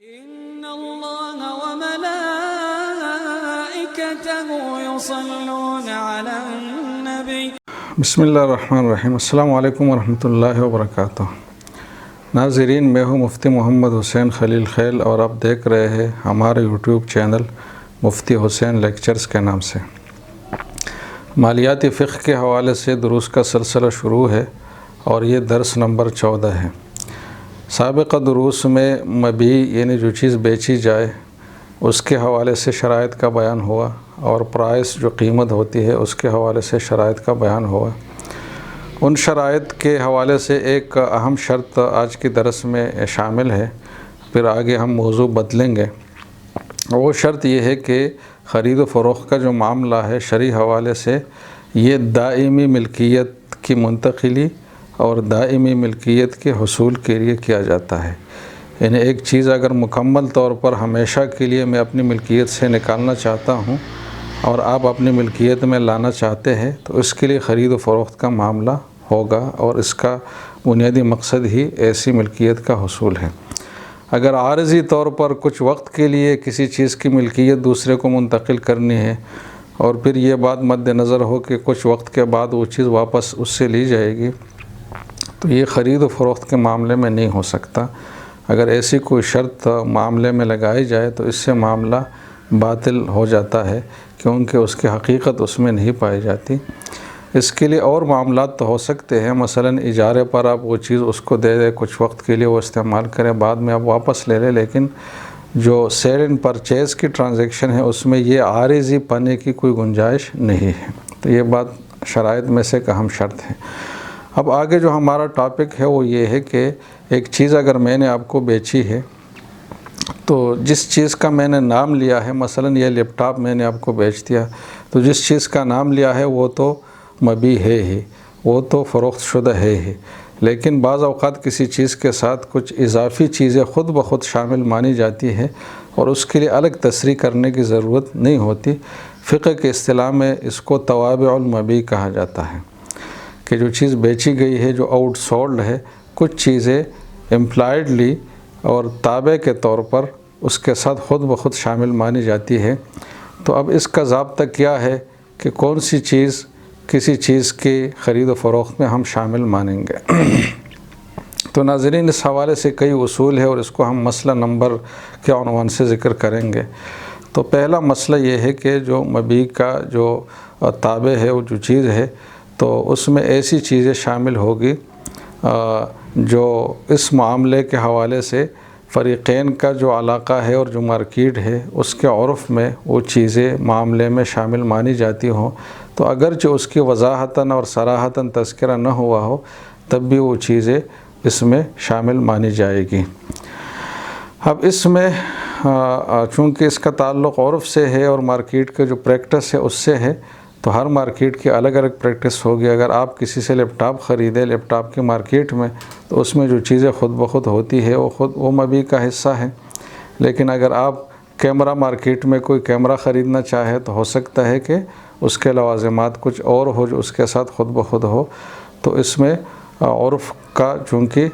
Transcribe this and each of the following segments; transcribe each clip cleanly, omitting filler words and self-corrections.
إن الله وملائكته يصلون على النبي بسم اللہ الرحمن الرحیم۔ السلام علیکم ورحمۃ اللہ وبرکاتہ۔ ناظرین، میں ہوں مفتی محمد حسین خلیل خیل اور آپ دیکھ رہے ہیں ہمارے یوٹیوب چینل مفتی حسین لیکچرز کے نام سے۔ مالیاتی فقہ کے حوالے سے دروس کا سلسلہ شروع ہے اور یہ درس نمبر 14 ہے۔ سابقہ دروس میں مبیع یعنی جو چیز بیچی جائے اس کے حوالے سے شرائط کا بیان ہوا، اور پرائس جو قیمت ہوتی ہے اس کے حوالے سے شرائط کا بیان ہوا۔ ان شرائط کے حوالے سے ایک اہم شرط آج کی درس میں شامل ہے، پھر آگے ہم موضوع بدلیں گے۔ وہ شرط یہ ہے کہ خرید و فروخت کا جو معاملہ ہے شرعی حوالے سے یہ دائمی ملکیت کی منتقلی اور دائمی ملکیت کے حصول کے لیے کیا جاتا ہے۔ یعنی ایک چیز اگر مکمل طور پر ہمیشہ کے لیے میں اپنی ملکیت سے نکالنا چاہتا ہوں اور آپ اپنی ملکیت میں لانا چاہتے ہیں تو اس کے لیے خرید و فروخت کا معاملہ ہوگا، اور اس کا بنیادی مقصد ہی ایسی ملکیت کا حصول ہے۔ اگر عارضی طور پر کچھ وقت کے لیے کسی چیز کی ملکیت دوسرے کو منتقل کرنی ہے اور پھر یہ بات مد نظر ہو کہ کچھ وقت کے بعد وہ چیز واپس اس سے لی جائے گی، تو یہ خرید و فروخت کے معاملے میں نہیں ہو سکتا۔ اگر ایسی کوئی شرط معاملے میں لگائی جائے تو اس سے معاملہ باطل ہو جاتا ہے، کیونکہ اس کی حقیقت اس میں نہیں پائی جاتی۔ اس کے لیے اور معاملات تو ہو سکتے ہیں، مثلا اجارے پر آپ وہ چیز اس کو دے دیں، کچھ وقت کے لیے وہ استعمال کریں، بعد میں آپ واپس لے لیں، لیکن جو سیل اینڈ پرچیز کی ٹرانزیکشن ہے اس میں یہ عارضی پنے کی کوئی گنجائش نہیں ہے۔ تو یہ بات شرائط میں سے ایک اہم شرط ہے۔ اب آگے جو ہمارا ٹاپک ہے وہ یہ ہے کہ ایک چیز اگر میں نے آپ کو بیچی ہے تو جس چیز کا میں نے نام لیا ہے، مثلا یہ لیپ ٹاپ میں نے آپ کو بیچ دیا، تو جس چیز کا نام لیا ہے وہ تو مبیع ہے ہی، وہ تو فروخت شدہ ہے ہی، لیکن بعض اوقات کسی چیز کے ساتھ کچھ اضافی چیزیں خود بخود شامل مانی جاتی ہے اور اس کے لیے الگ تصریح کرنے کی ضرورت نہیں ہوتی۔ فقہ کے اصطلاح میں اس کو توابع المبیع کہا جاتا ہے کہ جو چیز بیچی گئی ہے، جو آؤٹ سولڈ ہے، کچھ چیزیں امپلائڈلی اور تابع کے طور پر اس کے ساتھ خود بخود شامل مانی جاتی ہے۔ تو اب اس کا ضابطہ کیا ہے کہ کون سی چیز کسی چیز کی خرید و فروخت میں ہم شامل مانیں گے؟ تو ناظرین، اس حوالے سے کئی اصول ہے اور اس کو ہم مسئلہ نمبر کے عنوان سے ذکر کریں گے۔ تو پہلا مسئلہ یہ ہے کہ جو مبیع کا جو تابع ہے، وہ جو چیز ہے، تو اس میں ایسی چیزیں شامل ہوگی جو اس معاملے کے حوالے سے فریقین کا جو علاقہ ہے اور جو مارکیٹ ہے اس کے عرف میں وہ چیزیں معاملے میں شامل مانی جاتی ہوں، تو اگرچہ اس کی وضاحتاً اور صراحتاً تذکرہ نہ ہوا ہو تب بھی وہ چیزیں اس میں شامل مانی جائے گی۔ اب اس میں چونکہ اس کا تعلق عرف سے ہے اور مارکیٹ کے جو پریکٹس ہے اس سے ہے، تو ہر مارکیٹ کی الگ الگ پریکٹس ہوگی۔ اگر آپ کسی سے لیپ ٹاپ خریدیں لیپ ٹاپ کی مارکیٹ میں، تو اس میں جو چیزیں خود بخود ہوتی ہے وہ مبیع کا حصہ ہے، لیکن اگر آپ کیمرہ مارکیٹ میں کوئی کیمرہ خریدنا چاہے تو ہو سکتا ہے کہ اس کے لوازمات کچھ اور ہو جو اس کے ساتھ خود بخود ہو، تو اس میں عرف کا چونکہ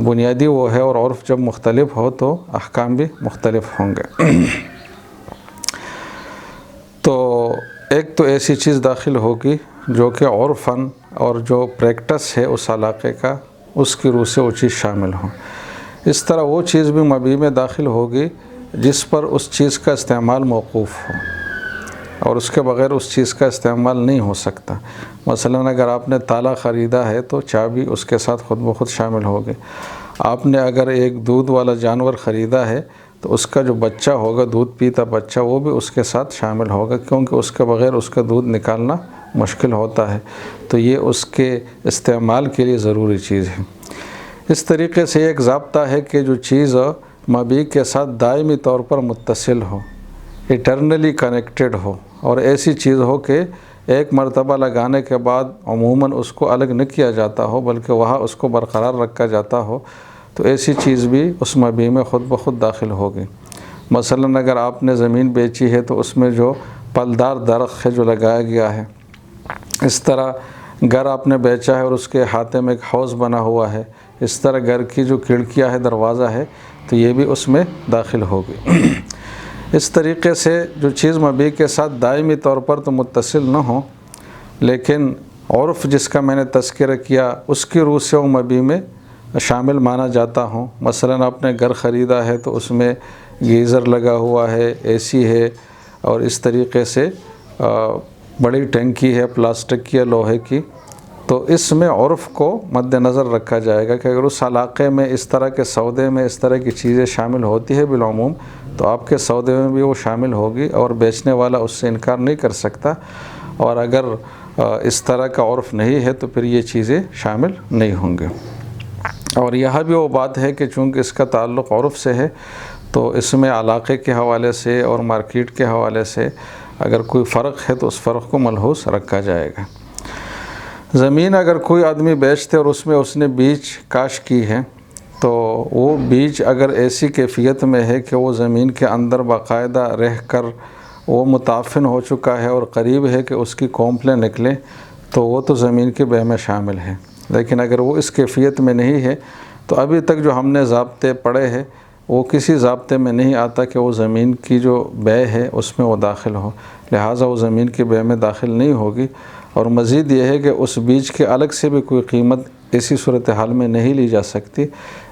بنیادی وہ ہے، اور عرف جب مختلف ہو تو احکام بھی مختلف ہوں گے۔ تو ایک تو ایسی چیز داخل ہوگی جو کہ عرفاً اور جو پریکٹس ہے اس علاقے کا، اس کی روح سے وہ چیز شامل ہو۔ اس طرح وہ چیز بھی مبیع میں داخل ہوگی جس پر اس چیز کا استعمال موقوف ہو اور اس کے بغیر اس چیز کا استعمال نہیں ہو سکتا۔ مثلا اگر آپ نے تالا خریدا ہے تو چابی اس کے ساتھ خود بخود شامل ہوگی۔ آپ نے اگر ایک دودھ والا جانور خریدا ہے تو اس کا جو بچہ ہوگا، دودھ پیتا بچہ، وہ بھی اس کے ساتھ شامل ہوگا، کیونکہ اس کے بغیر اس کا دودھ نکالنا مشکل ہوتا ہے، تو یہ اس کے استعمال کے لیے ضروری چیز ہے۔ اس طریقے سے ایک ضابطہ ہے کہ جو چیز مبیع کے ساتھ دائمی طور پر متصل ہو، ایٹرنلی کنیکٹڈ ہو، اور ایسی چیز ہو کہ ایک مرتبہ لگانے کے بعد عموماً اس کو الگ نہ کیا جاتا ہو بلکہ وہاں اس کو برقرار رکھا جاتا ہو، تو ایسی چیز بھی اس مبیع میں خود بخود داخل ہوگی۔ مثلا اگر آپ نے زمین بیچی ہے تو اس میں جو پلدار درخت ہے جو لگایا گیا ہے، اس طرح گھر آپ نے بیچا ہے اور اس کے احاطے میں ایک حوض بنا ہوا ہے، اس طرح گھر کی جو کھڑکیاں ہے، دروازہ ہے، تو یہ بھی اس میں داخل ہوگی۔ اس طریقے سے جو چیز مبیع کے ساتھ دائمی طور پر تو متصل نہ ہو، لیکن عرف جس کا میں نے تذکرہ کیا اس کی روح سے وہ مبیع میں شامل مانا جاتا ہوں۔ مثلا آپ نے گھر خریدا ہے تو اس میں گیزر لگا ہوا ہے، اے سی ہے، اور اس طریقے سے بڑی ٹینکی ہے پلاسٹک کی یا لوہے کی، تو اس میں عرف کو مد نظر رکھا جائے گا کہ اگر اس علاقے میں اس طرح کے سودے میں اس طرح کی چیزیں شامل ہوتی ہے بالعموم، تو آپ کے سودے میں بھی وہ شامل ہوگی اور بیچنے والا اس سے انکار نہیں کر سکتا، اور اگر اس طرح کا عرف نہیں ہے تو پھر یہ چیزیں شامل نہیں ہوں گے۔ اور یہاں بھی وہ بات ہے کہ چونکہ اس کا تعلق عرف سے ہے تو اس میں علاقے کے حوالے سے اور مارکیٹ کے حوالے سے اگر کوئی فرق ہے تو اس فرق کو ملحوظ رکھا جائے گا۔ زمین اگر کوئی آدمی بیچتے اور اس نے بیج کاشت کی ہے تو وہ بیج اگر ایسی کیفیت میں ہے کہ وہ زمین کے اندر باقاعدہ رہ کر وہ متعفن ہو چکا ہے اور قریب ہے کہ اس کی کونپلیں نکلیں تو وہ تو زمین کے بیع میں شامل ہے، لیکن اگر وہ اس کیفیت میں نہیں ہے تو ابھی تک جو ہم نے ضابطے پڑھے ہیں وہ کسی ضابطے میں نہیں آتا کہ وہ زمین کی جو بیع ہے اس میں وہ داخل ہو، لہٰذا وہ زمین کے بیع میں داخل نہیں ہوگی۔ اور مزید یہ ہے کہ اس بیج کے الگ سے بھی کوئی قیمت اسی صورتحال میں نہیں لی جا سکتی،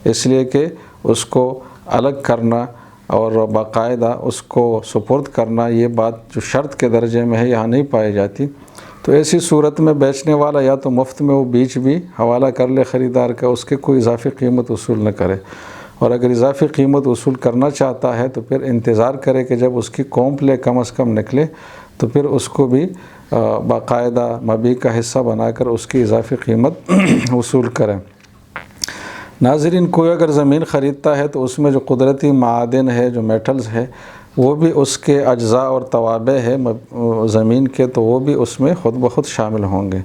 اس لیے کہ اس کو الگ کرنا اور باقاعدہ اس کو سپرد کرنا یہ بات جو شرط کے درجے میں ہے یہاں نہیں پائی جاتی۔ تو ایسی صورت میں بیچنے والا یا تو مفت میں وہ بیج بھی حوالہ کر لے خریدار کا، اس کے کوئی اضافی قیمت وصول نہ کرے، اور اگر اضافی قیمت وصول کرنا چاہتا ہے تو پھر انتظار کرے کہ جب اس کی کونپلیں کم از کم نکلے تو پھر اس کو بھی باقاعدہ مبیع کا حصہ بنا کر اس کی اضافی قیمت وصول کریں۔ ناظرین، کوئی اگر زمین خریدتا ہے تو اس میں جو قدرتی معادن ہے، جو میٹلز ہے، وہ بھی اس کے اجزاء اور توابع ہے زمین کے، تو وہ بھی اس میں خود بخود شامل ہوں گے۔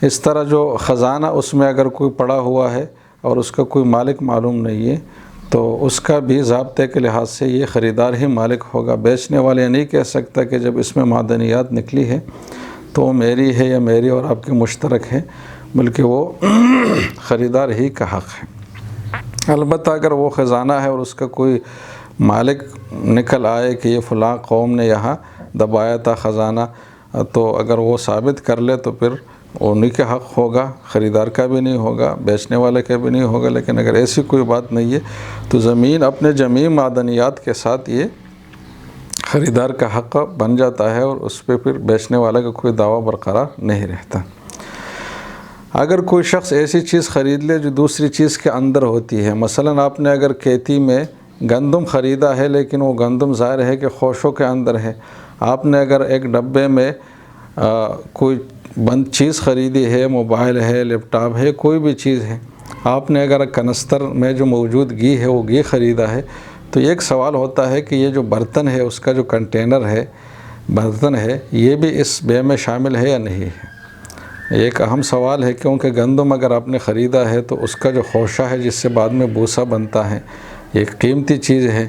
اس طرح جو خزانہ اس میں اگر کوئی پڑا ہوا ہے اور اس کا کوئی مالک معلوم نہیں ہے تو اس کا بھی ضابطے کے لحاظ سے یہ خریدار ہی مالک ہوگا۔ بیچنے والے نہیں کہہ سکتا کہ جب اس میں معدنیات نکلی ہے تو وہ میری ہے یا میری اور آپ کی مشترک ہے، بلکہ وہ خریدار ہی کا حق ہے۔ البتہ اگر وہ خزانہ ہے اور اس کا کوئی مالک نکل آئے کہ یہ فلاں قوم نے یہاں دبایا تھا خزانہ، تو اگر وہ ثابت کر لے تو پھر انہی کے حق ہوگا، خریدار کا بھی نہیں ہوگا، بیچنے والے کا بھی نہیں ہوگا۔ لیکن اگر ایسی کوئی بات نہیں ہے تو زمین اپنے جمیع معدنیات کے ساتھ یہ خریدار کا حق بن جاتا ہے اور اس پہ پھر بیچنے والے کا کوئی دعویٰ برقرار نہیں رہتا۔ اگر کوئی شخص ایسی چیز خرید لے جو دوسری چیز کے اندر ہوتی ہے، مثلا آپ نے اگر کھیتی میں گندم خریدا ہے لیکن وہ گندم ظاہر ہے کہ خوشوں کے اندر ہے، آپ نے اگر ایک ڈبے میں کوئی بند چیز خریدی ہے، موبائل ہے، لیپ ٹاپ ہے، کوئی بھی چیز ہے، آپ نے اگر کنستر میں جو موجود گھی ہے وہ گھی خریدا ہے، تو ایک سوال ہوتا ہے کہ یہ جو برتن ہے، اس کا جو کنٹینر ہے، برتن ہے، یہ بھی اس بیع میں شامل ہے یا نہیں ہے؟ ایک اہم سوال ہے، کیونکہ گندم اگر آپ نے خریدا ہے تو اس کا جو خوشہ ہے جس سے بعد میں بوسا بنتا ہے، یہ ایک قیمتی چیز ہے،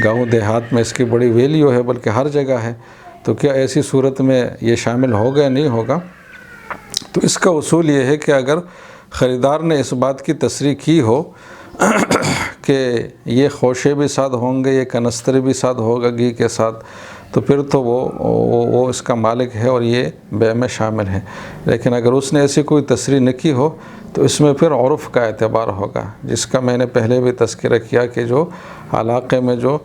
گاؤں دیہات میں اس کی بڑی ویلیو ہے، بلکہ ہر جگہ ہے، تو کیا ایسی صورت میں یہ شامل ہوگا یا نہیں ہوگا؟ تو اس کا اصول یہ ہے کہ اگر خریدار نے اس بات کی تصریح کی ہو کہ یہ خوشے بھی ساتھ ہوں گے، یہ کنستر بھی ساتھ ہوگا گھی کے ساتھ، تو پھر تو وہ اس کا مالک ہے اور یہ بیع میں شامل ہے۔ لیکن اگر اس نے ایسی کوئی تصریح نہ کی ہو تو اس میں پھر عرف کا اعتبار ہوگا، جس کا میں نے پہلے بھی تذکرہ کیا کہ جو علاقے میں جو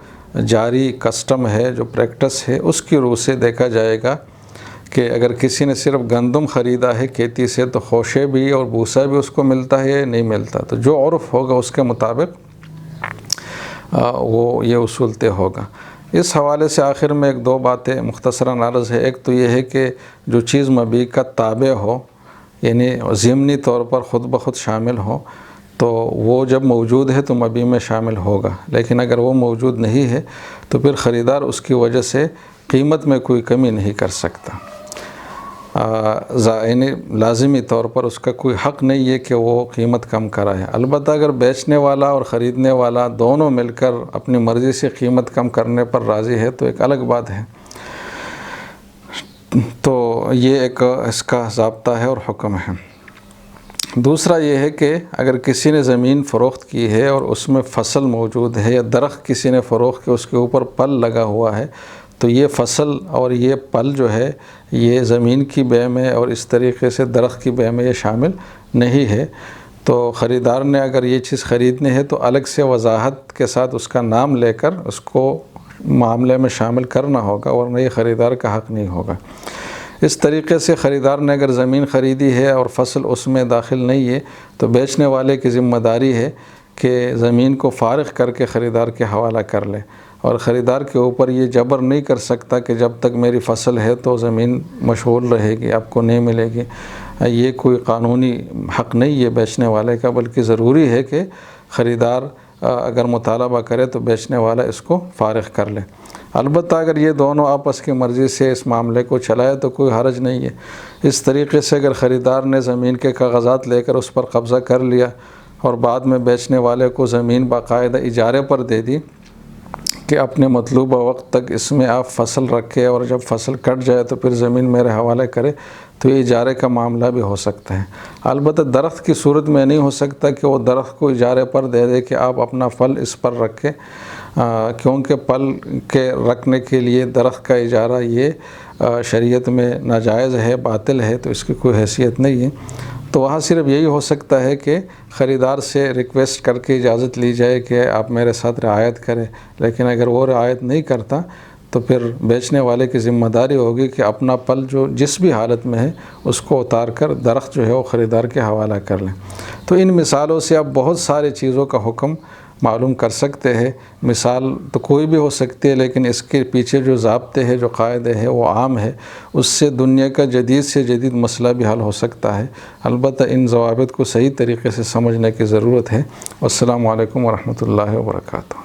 جاری کسٹم ہے، جو پریکٹس ہے، اس کی روح سے دیکھا جائے گا کہ اگر کسی نے صرف گندم خریدا ہے کھیتی سے تو خوشے بھی اور بوسا بھی اس کو ملتا ہے یا نہیں ملتا، تو جو عرف ہوگا اس کے مطابق وہ یہ اصول طے ہوگا۔ اس حوالے سے آخر میں ایک دو باتیں مختصراً عرض ہے۔ ایک تو یہ ہے کہ جو چیز مبیع کا تابع ہو، یعنی ضمنی طور پر خود بخود شامل ہو، تو وہ جب موجود ہے تو مبیع میں شامل ہوگا، لیکن اگر وہ موجود نہیں ہے تو پھر خریدار اس کی وجہ سے قیمت میں کوئی کمی نہیں کر سکتا، یعنی لازمی طور پر اس کا کوئی حق نہیں ہے کہ وہ قیمت کم کرائے۔ البتہ اگر بیچنے والا اور خریدنے والا دونوں مل کر اپنی مرضی سے قیمت کم کرنے پر راضی ہے تو ایک الگ بات ہے، تو یہ ایک اس کا ضابطہ ہے اور حکم ہے۔ دوسرا یہ ہے کہ اگر کسی نے زمین فروخت کی ہے اور اس میں فصل موجود ہے یا درخت کسی نے فروخت کیا اس کے اوپر پل لگا ہوا ہے، تو یہ فصل اور یہ پل جو ہے یہ زمین کی بے میں اور اس طریقے سے درخت کی بے میں یہ شامل نہیں ہے۔ تو خریدار نے اگر یہ چیز خریدنی ہے تو الگ سے وضاحت کے ساتھ اس کا نام لے کر اس کو معاملے میں شامل کرنا ہوگا، ورنہ یہ خریدار کا حق نہیں ہوگا۔ اس طریقے سے خریدار نے اگر زمین خریدی ہے اور فصل اس میں داخل نہیں ہے تو بیچنے والے کی ذمہ داری ہے کہ زمین کو فارغ کر کے خریدار کے حوالہ کر لے، اور خریدار کے اوپر یہ جبر نہیں کر سکتا کہ جب تک میری فصل ہے تو زمین مشغول رہے گی، آپ کو نہیں ملے گی۔ یہ کوئی قانونی حق نہیں ہے بیچنے والے کا، بلکہ ضروری ہے کہ خریدار اگر مطالبہ کرے تو بیچنے والا اس کو فارغ کر لے۔ البتہ اگر یہ دونوں آپس کی مرضی سے اس معاملے کو چلائے تو کوئی حرج نہیں ہے۔ اس طریقے سے اگر خریدار نے زمین کے کاغذات لے کر اس پر قبضہ کر لیا اور بعد میں بیچنے والے کو زمین باقاعدہ اجارے پر دے دی کہ اپنے مطلوبہ وقت تک اس میں آپ فصل رکھے اور جب فصل کٹ جائے تو پھر زمین میرے حوالے کرے، تو یہ اجارے کا معاملہ بھی ہو سکتا ہے۔ البتہ درخت کی صورت میں نہیں ہو سکتا کہ وہ درخت کو اجارے پر دے دے کہ آپ اپنا پھل اس پر رکھیں، کیونکہ پھل کے رکھنے کے لیے درخت کا اجارہ یہ شریعت میں ناجائز ہے، باطل ہے، تو اس کی کوئی حیثیت نہیں ہے۔ تو وہاں صرف یہی ہو سکتا ہے کہ خریدار سے ریکویسٹ کر کے اجازت لی جائے کہ آپ میرے ساتھ رعایت کریں، لیکن اگر وہ رعایت نہیں کرتا تو پھر بیچنے والے کی ذمہ داری ہوگی کہ اپنا پل جو جس بھی حالت میں ہے اس کو اتار کر درخت جو ہے وہ خریدار کے حوالہ کر لیں۔ تو ان مثالوں سے آپ بہت ساری چیزوں کا حکم معلوم کر سکتے ہیں۔ مثال تو کوئی بھی ہو سکتی ہے، لیکن اس کے پیچھے جو ضابطے ہیں، جو قاعدے ہیں، وہ عام ہے، اس سے دنیا کا جدید سے جدید مسئلہ بھی حل ہو سکتا ہے۔ البتہ ان ضوابط کو صحیح طریقے سے سمجھنے کی ضرورت ہے۔ والسلام علیکم ورحمۃ اللہ وبرکاتہ۔